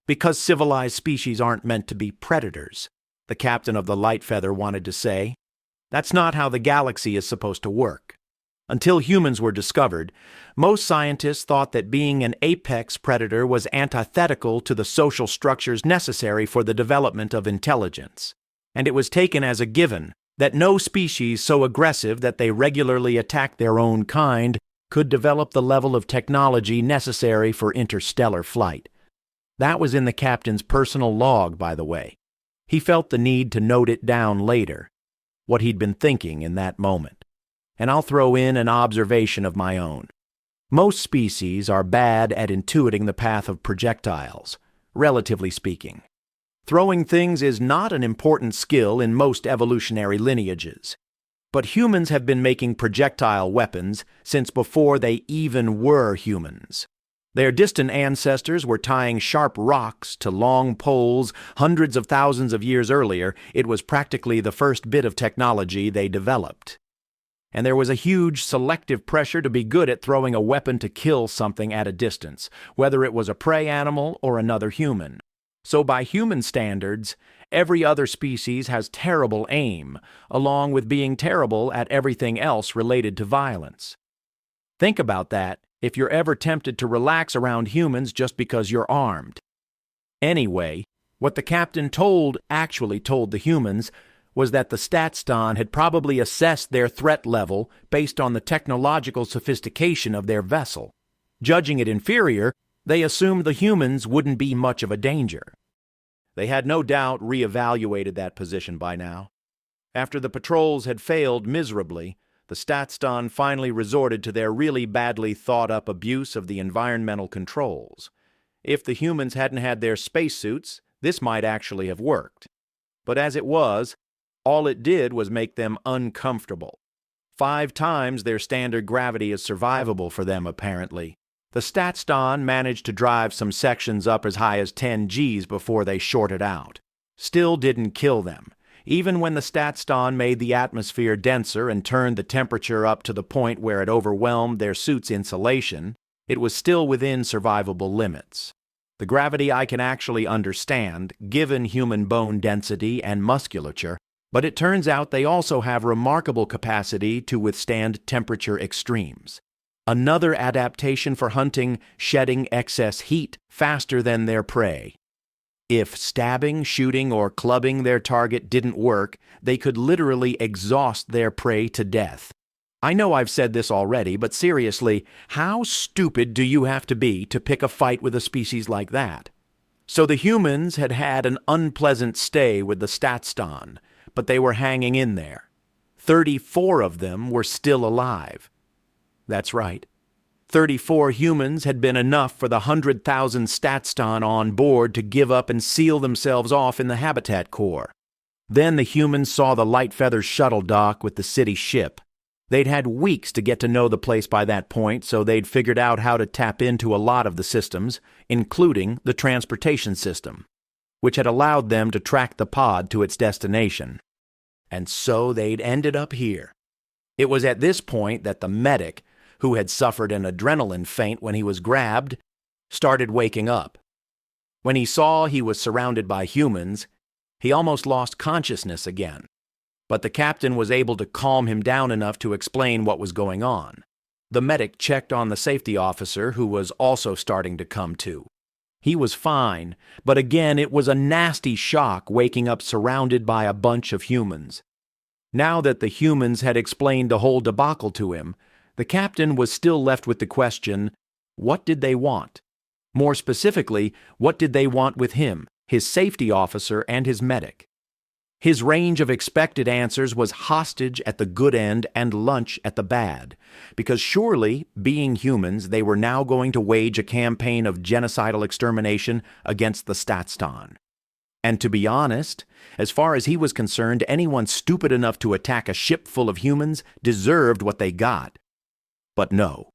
Because civilized species aren't meant to be predators, the captain of the Light Feather wanted to say. That's not how the galaxy is supposed to work. Until humans were discovered, most scientists thought that being an apex predator was antithetical to the social structures necessary for the development of intelligence, and it was taken as a given that no species so aggressive that they regularly attack their own kind could develop the level of technology necessary for interstellar flight. That was in the captain's personal log, by the way. He felt the need to note it down later, what he'd been thinking in that moment. And I'll throw in an observation of my own. Most species are bad at intuiting the path of projectiles, relatively speaking. Throwing things is not an important skill in most evolutionary lineages. But humans have been making projectile weapons since before they even were humans. Their distant ancestors were tying sharp rocks to long poles hundreds of thousands of years earlier. It was practically the first bit of technology they developed. And there was a huge selective pressure to be good at throwing a weapon to kill something at a distance, whether it was a prey animal or another human. So by human standards, every other species has terrible aim, along with being terrible at everything else related to violence. Think about that if you're ever tempted to relax around humans just because you're armed. Anyway, what the captain actually told the humans was that the Statston had probably assessed their threat level based on the technological sophistication of their vessel. Judging it inferior, they assumed the humans wouldn't be much of a danger. They had no doubt reevaluated that position by now. After the patrols had failed miserably, the Statston finally resorted to their really badly thought-up abuse of the environmental controls. If the humans hadn't had their spacesuits, this might actually have worked. But as it was, all it did was make them uncomfortable. 5 times their standard gravity is survivable for them, apparently. The Statston managed to drive some sections up as high as 10 Gs before they shorted out. Still didn't kill them. Even when the Statston made the atmosphere denser and turned the temperature up to the point where it overwhelmed their suit's insulation, it was still within survivable limits. The gravity I can actually understand, given human bone density and musculature, but it turns out they also have remarkable capacity to withstand temperature extremes. Another adaptation for hunting, shedding excess heat faster than their prey. If stabbing, shooting, or clubbing their target didn't work, they could literally exhaust their prey to death. I know I've said this already, but seriously, how stupid do you have to be to pick a fight with a species like that? So the humans had had an unpleasant stay with the Statston, but they were hanging in there. 34 of them were still alive. That's right. 34 humans had been enough for the 100,000 Statston on board to give up and seal themselves off in the habitat core. Then the humans saw the Light Feather shuttle dock with the city ship. They'd had weeks to get to know the place by that point, so they'd figured out how to tap into a lot of the systems, including the transportation system, which had allowed them to track the pod to its destination. And so they'd ended up here. It was at this point that the medic, who had suffered an adrenaline faint when he was grabbed, started waking up. When he saw he was surrounded by humans, he almost lost consciousness again. But the captain was able to calm him down enough to explain what was going on. The medic checked on the safety officer, who was also starting to come to. He was fine, but again it was a nasty shock waking up surrounded by a bunch of humans. Now that the humans had explained the whole debacle to him, the captain was still left with the question, what did they want? More specifically, what did they want with him, his safety officer, and his medic? His range of expected answers was hostage at the good end and lunch at the bad, because surely, being humans, they were now going to wage a campaign of genocidal extermination against the Statston. And to be honest, as far as he was concerned, anyone stupid enough to attack a ship full of humans deserved what they got. But no,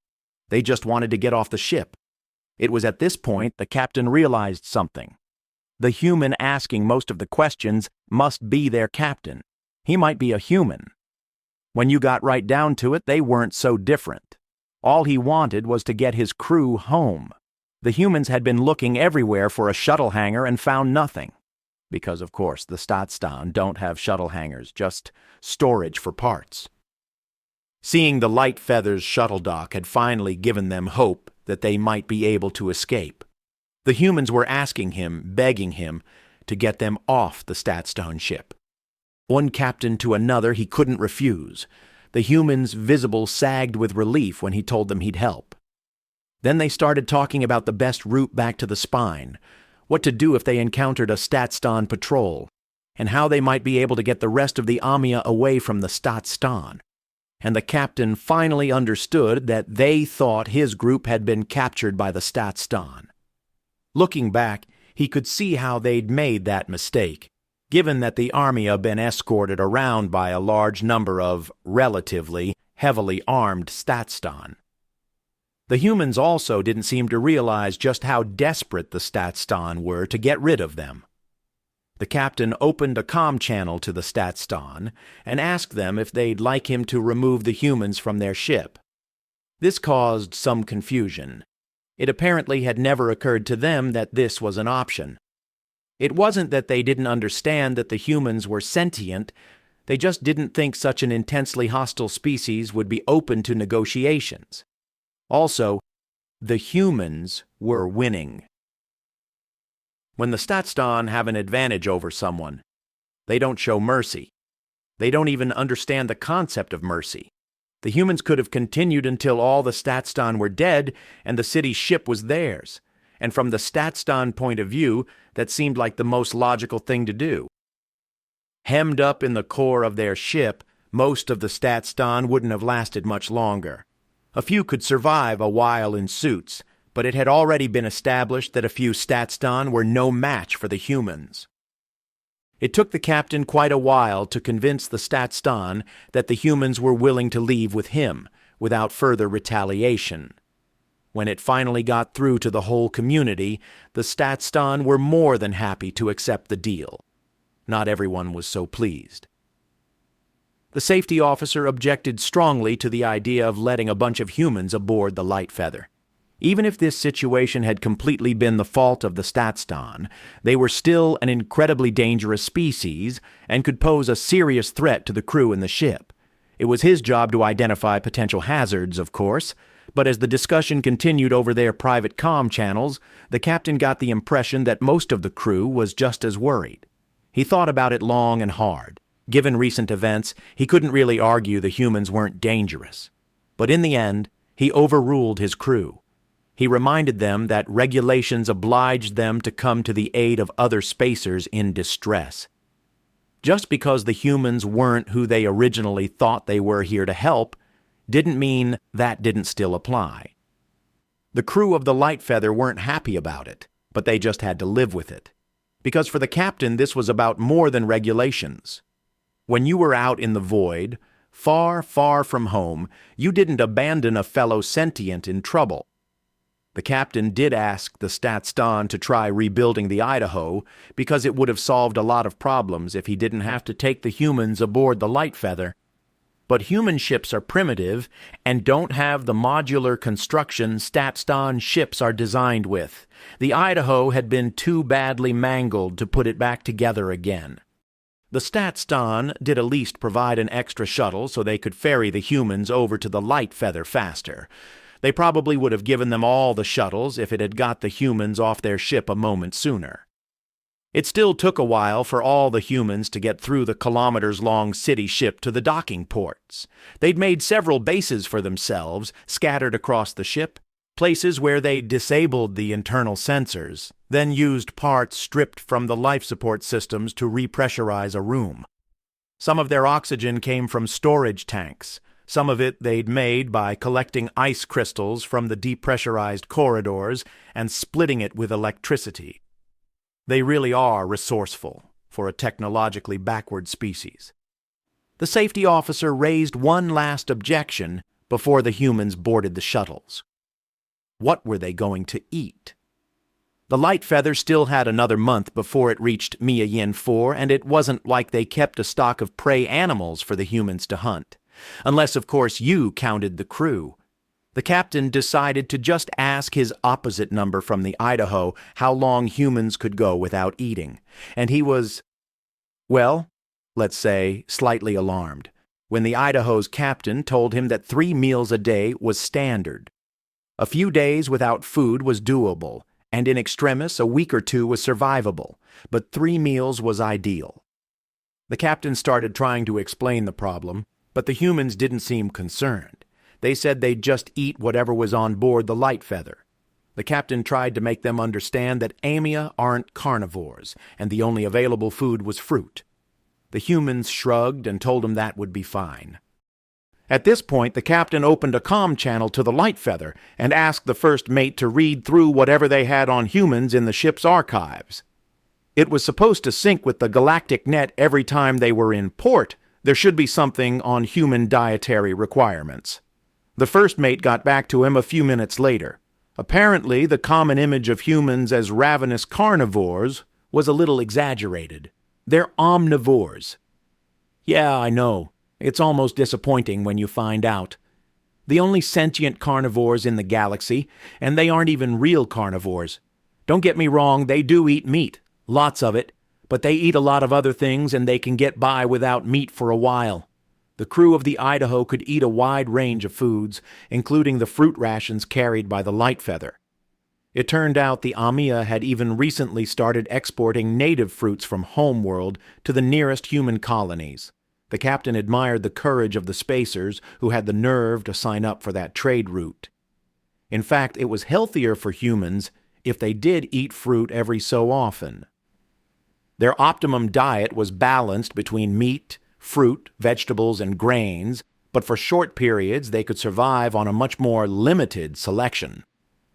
they just wanted to get off the ship. It was at this point the captain realized something. The human asking most of the questions must be their captain. He might be a human. When you got right down to it, they weren't so different. All he wanted was to get his crew home. The humans had been looking everywhere for a shuttle hangar and found nothing. Because, of course, the Staatsstaaten don't have shuttle hangars, just storage for parts. Seeing the Light Feather's shuttle dock had finally given them hope that they might be able to escape. The humans were asking him, begging him, to get them off the Staatsstaaten ship. One captain to another he couldn't refuse. The humans' visible sagged with relief when he told them he'd help. Then they started talking about the best route back to the spine, what to do if they encountered a Staatsstaaten patrol, and how they might be able to get the rest of the Amia away from the Staatsstaaten. And the captain finally understood that they thought his group had been captured by the Staatsstaaten. Looking back, he could see how they'd made that mistake, given that the army had been escorted around by a large number of, relatively, heavily armed Staatsstaaten. The humans also didn't seem to realize just how desperate the Staatsstaaten were to get rid of them. The captain opened a comm channel to the Staatsstaaten and asked them if they'd like him to remove the humans from their ship. This caused some confusion. It apparently had never occurred to them that this was an option. It wasn't that they didn't understand that the humans were sentient, they just didn't think such an intensely hostile species would be open to negotiations. Also, the humans were winning. When the Staatsstaaten have an advantage over someone, they don't show mercy. They don't even understand the concept of mercy. The humans could have continued until all the Staatsstaaten were dead and the city's ship was theirs. And from the Staatsstaaten point of view, that seemed like the most logical thing to do. Hemmed up in the core of their ship, most of the Staatsstaaten wouldn't have lasted much longer. A few could survive a while in suits, but it had already been established that a few Staatsstaaten were no match for the humans. It took the captain quite a while to convince the Staatsstaaten that the humans were willing to leave with him, without further retaliation. When it finally got through to the whole community, the Staatsstaaten were more than happy to accept the deal. Not everyone was so pleased. The safety officer objected strongly to the idea of letting a bunch of humans aboard the Light Feather. Even if this situation had completely been the fault of the Staatsstaaten, they were still an incredibly dangerous species and could pose a serious threat to the crew and the ship. It was his job to identify potential hazards, of course, but as the discussion continued over their private comm channels, the captain got the impression that most of the crew was just as worried. He thought about it long and hard. Given recent events, he couldn't really argue the humans weren't dangerous. But in the end, he overruled his crew. He reminded them that regulations obliged them to come to the aid of other spacers in distress. Just because the humans weren't who they originally thought they were here to help, didn't mean that didn't still apply. The crew of the Light Feather weren't happy about it, but they just had to live with it. Because for the captain, this was about more than regulations. When you were out in the void, far, far from home, you didn't abandon a fellow sentient in trouble. The captain did ask the Staatsstaaten to try rebuilding the Idaho because it would have solved a lot of problems if he didn't have to take the humans aboard the Light Feather. But human ships are primitive and don't have the modular construction Staatsstaaten ships are designed with. The Idaho had been too badly mangled to put it back together again. The Staatsstaaten did at least provide an extra shuttle so they could ferry the humans over to the Light Feather faster. They probably would have given them all the shuttles if it had got the humans off their ship a moment sooner. It still took a while for all the humans to get through the kilometers-long city ship to the docking ports. They'd made several bases for themselves, scattered across the ship, places where they disabled the internal sensors, then used parts stripped from the life support systems to repressurize a room. Some of their oxygen came from storage tanks. Some of it they'd made by collecting ice crystals from the depressurized corridors and splitting it with electricity. They really are resourceful for a technologically backward species. The safety officer raised one last objection before the humans boarded the shuttles. What were they going to eat? The Light Feather still had another month before it reached Mia Yin 4, and it wasn't like they kept a stock of prey animals for the humans to hunt. Unless, of course, you counted the crew. The captain decided to just ask his opposite number from the Idaho how long humans could go without eating, and he was, well, let's say, slightly alarmed when the Idaho's captain told him that 3 meals a day was standard. A few days without food was doable, and in extremis a week or two was survivable, but 3 meals was ideal. The captain started trying to explain the problem, but the humans didn't seem concerned. They said they'd just eat whatever was on board the light feather. The captain tried to make them understand that amia aren't carnivores, and the only available food was fruit. The humans shrugged and told him that would be fine. At this point, the captain opened a comm channel to the light feather and asked the first mate to read through whatever they had on humans in the ship's archives. It was supposed to sync with the galactic net every time they were in port. There should be something on human dietary requirements. The first mate got back to him a few minutes later. Apparently, the common image of humans as ravenous carnivores was a little exaggerated. They're omnivores. Yeah, I know. It's almost disappointing when you find out. The only sentient carnivores in the galaxy, and they aren't even real carnivores. Don't get me wrong, they do eat meat, lots of it, but they eat a lot of other things and they can get by without meat for a while. The crew of the Idaho could eat a wide range of foods, including the fruit rations carried by the light feather. It turned out the Amia had even recently started exporting native fruits from homeworld to the nearest human colonies. The captain admired the courage of the spacers who had the nerve to sign up for that trade route. In fact, it was healthier for humans if they did eat fruit every so often. Their optimum diet was balanced between meat, fruit, vegetables, and grains, but for short periods they could survive on a much more limited selection.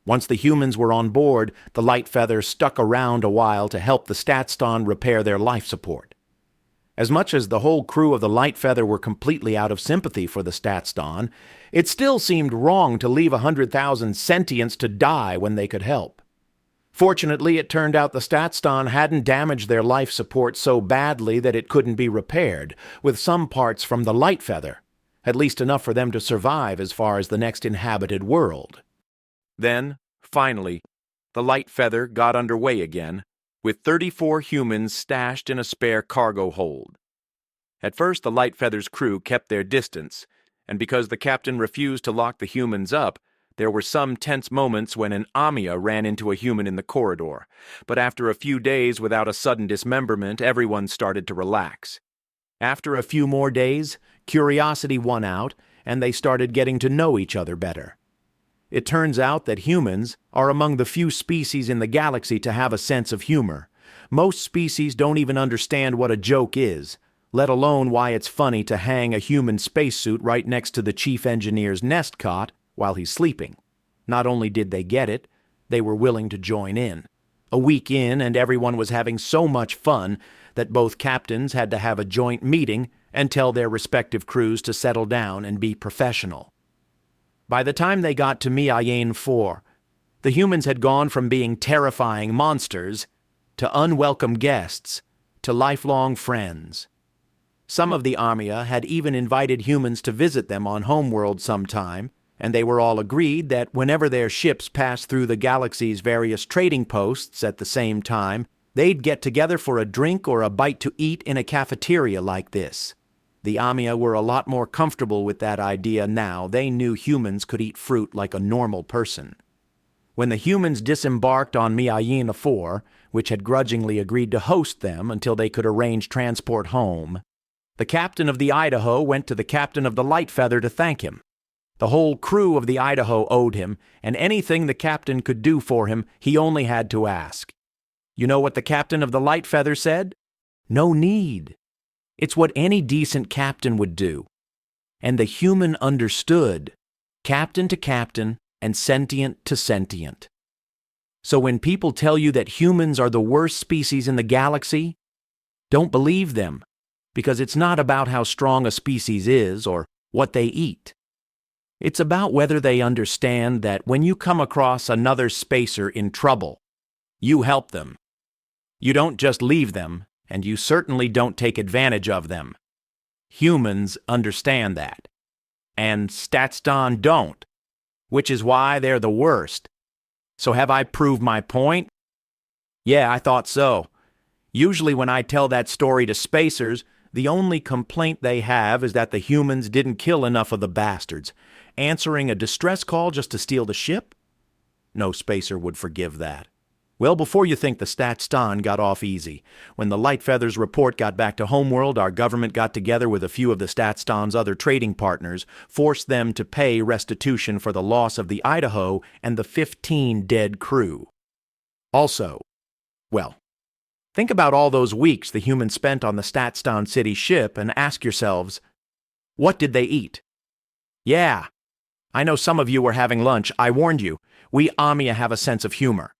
Once the humans were on board, the light feather stuck around a while to help the Statston repair their life support. As much as the whole crew of the light feather were completely out of sympathy for the Statston, it still seemed wrong to leave 100,000 sentients to die when they could help. Fortunately, it turned out the Statston hadn't damaged their life support so badly that it couldn't be repaired, with some parts from the light feather, at least enough for them to survive as far as the next inhabited world. Then, finally, the light feather got underway again, with 34 humans stashed in a spare cargo hold. At first, the light feather's crew kept their distance, and because the captain refused to lock the humans up, there were some tense moments when an Amia ran into a human in the corridor. But after a few days without a sudden dismemberment, everyone started to relax. After a few more days, curiosity won out, and they started getting to know each other better. It turns out that humans are among the few species in the galaxy to have a sense of humor. Most species don't even understand what a joke is, let alone why it's funny to hang a human spacesuit right next to the chief engineer's nest cot while he's sleeping. Not only did they get it, they were willing to join in. A week in, and everyone was having so much fun that both captains had to have a joint meeting and tell their respective crews to settle down and be professional. By the time they got to Miayen 4, the humans had gone from being terrifying monsters to unwelcome guests to lifelong friends. Some of the Amia had even invited humans to visit them on homeworld sometime, and they were all agreed that whenever their ships passed through the galaxy's various trading posts at the same time, they'd get together for a drink or a bite to eat in a cafeteria like this. The Amia were a lot more comfortable with that idea now. They knew humans could eat fruit like a normal person. When the humans disembarked on Miayen 4, which had grudgingly agreed to host them until they could arrange transport home, the captain of the Idaho went to the captain of the light feather to thank him. The whole crew of the Idaho owed him, and anything the captain could do for him, he only had to ask. You know what the captain of the light feather said? No need. It's what any decent captain would do. And the human understood, captain to captain and sentient to sentient. So when people tell you that humans are the worst species in the galaxy, don't believe them, because it's not about how strong a species is or what they eat. It's about whether they understand that when you come across another spacer in trouble, you help them. You don't just leave them, and you certainly don't take advantage of them. Humans understand that. And Statston don't. which is why they're the worst. So have I proved my point? Yeah, I thought so. Usually when I tell that story to spacers, the only complaint they have is that the humans didn't kill enough of the bastards. Answering a distress call just to steal the ship? No spacer would forgive that. Well, before you think the Stat-Stan got off easy. When the Lightfeather's report got back to Homeworld, our government got together with a few of the Stat-Stan's other trading partners, forced them to pay restitution for the loss of the Idaho and the 15 dead crew. Also, well, think about all those weeks the humans spent on the Stat-Stan City ship and ask yourselves, what did they eat? Yeah, I know some of you were having lunch. I warned you, we Amia have a sense of humor.